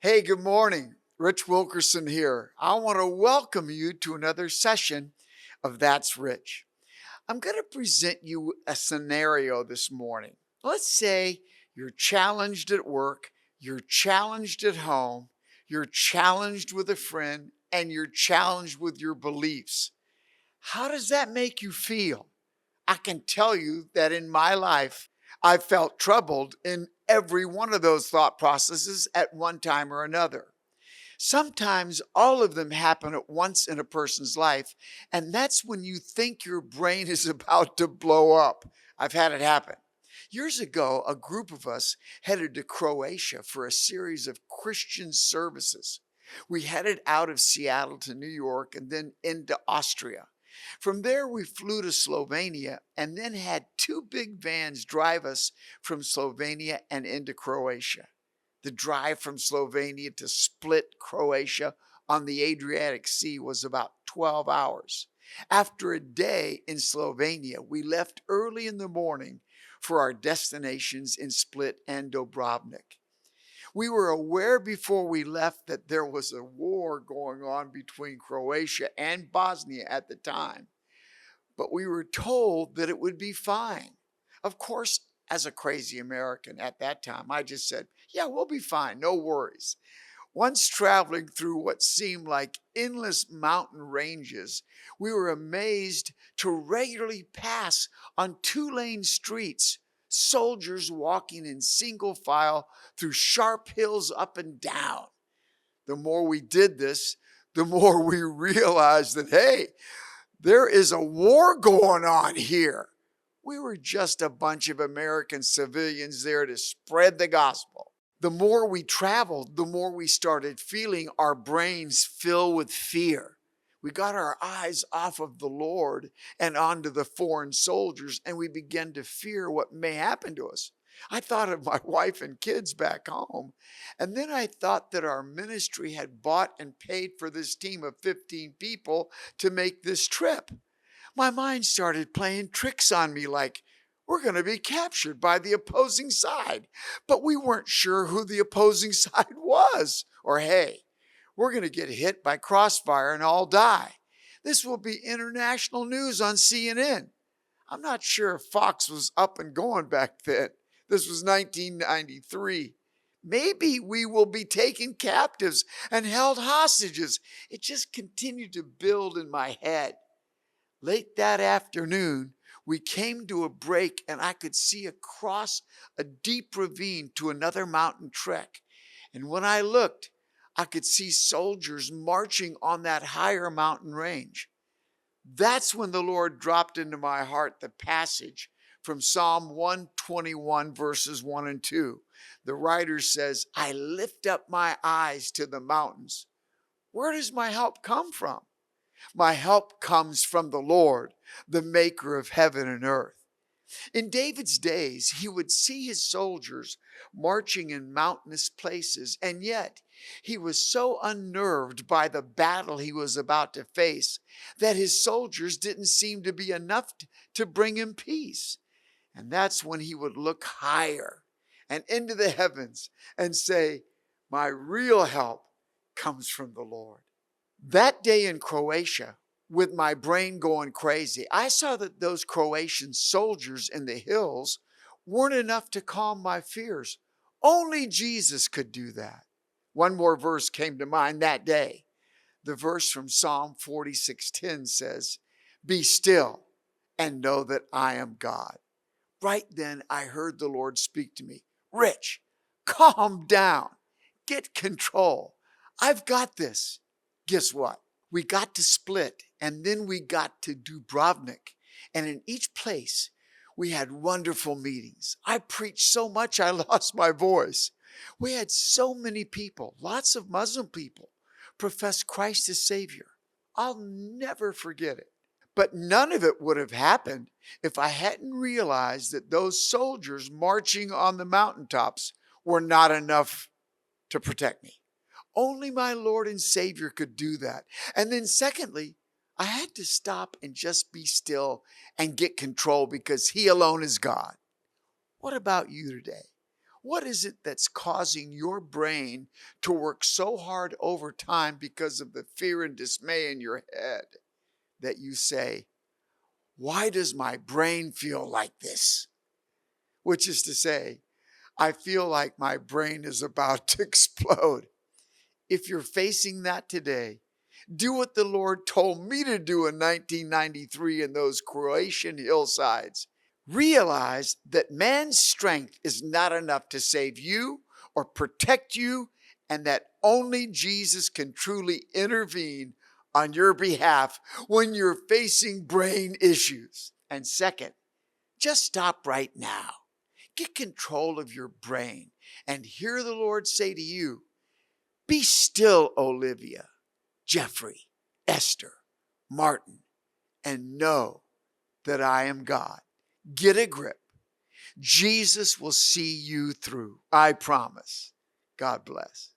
Hey, good morning. Rich Wilkerson here. I want to welcome you to another session of That's Rich. I'm going to present you a scenario this morning. Let's say you're challenged at work, you're challenged at home, you're challenged with a friend, and you're challenged with your beliefs. How does that make you feel? I can tell you that in my life, I've felt troubled in every one of those thought processes at one time or another. Sometimes all of them happen at once in a person's life, and that's when you think your brain is about to blow up. I've had it happen. Years ago, a group of us headed to Croatia for a series of Christian services. We headed out of Seattle to New York and then into Austria. From there, we flew to Slovenia and then had two big vans drive us from Slovenia and into Croatia. The drive from Slovenia to Split, Croatia on the Adriatic Sea was about 12 hours. After a day in Slovenia, we left early in the morning for our destinations in Split and Dubrovnik. We were aware before we left that there was a war going on between Croatia and Bosnia at the time, but we were told that it would be fine. Of course, as a crazy American at that time, I just said, yeah, we'll be fine, no worries. Once traveling through what seemed like endless mountain ranges, we were amazed to regularly pass on two-lane streets, soldiers walking in single file through sharp hills up and down. The more we did this, the more we realized that, hey, there is a war going on here. We were just a bunch of American civilians there to spread the gospel. The more we traveled, the more we started feeling our brains fill with fear. We got our eyes off of the Lord and onto the foreign soldiers, and we began to fear what may happen to us. I thought of my wife and kids back home, and then I thought that our ministry had bought and paid for this team of 15 people to make this trip. My mind started playing tricks on me like, we're going to be captured by the opposing side. But we weren't sure who the opposing side was. Or, hey, we're going to get hit by crossfire and all die. This will be international news on CNN. I'm not sure if Fox was up and going back then. This was 1993. Maybe we will be taken captives and held hostages. It just continued to build in my head. Late that afternoon, we came to a break and I could see across a deep ravine to another mountain trek. And when I looked, I could see soldiers marching on that higher mountain range. That's when the Lord dropped into my heart the passage from Psalm 121, verses 1 and 2. The writer says, I lift up my eyes to the mountains. Where does my help come from? My help comes from the Lord, the maker of heaven and earth. In David's days, he would see his soldiers marching in mountainous places, and yet he was so unnerved by the battle he was about to face that his soldiers didn't seem to be enough to bring him peace. And that's when he would look higher and into the heavens and say, my real help comes from the Lord. That day in Croatia, with my brain going crazy, I saw that those Croatian soldiers in the hills weren't enough to calm my fears. Only Jesus could do that. One more verse came to mind that day. The verse from Psalm 46:10 says, be still and know that I am God. Right then, I heard the Lord speak to me. Rich, calm down. Get control. I've got this. Guess what? We got to Split and then we got to Dubrovnik. And in each place, we had wonderful meetings. I preached so much I lost my voice. We had so many people, lots of Muslim people, profess Christ as Savior. I'll never forget it. But none of it would have happened if I hadn't realized that those soldiers marching on the mountaintops were not enough to protect me. Only my Lord and Savior could do that. And then secondly, I had to stop and just be still and get control because He alone is God. What about you today? What is it that's causing your brain to work so hard over time because of the fear and dismay in your head that you say, why does my brain feel like this? Which is to say, I feel like my brain is about to explode. If you're facing that today, do what the Lord told me to do in 1993 in those Croatian hillsides. Realize that man's strength is not enough to save you or protect you, and that only Jesus can truly intervene on your behalf when you're facing brain issues. And second, just stop right now. Get control of your brain and hear the Lord say to you, be still, Olivia, Jeffrey, Esther, Martin, and know that I am God. Get a grip. Jesus will see you through. I promise. God bless.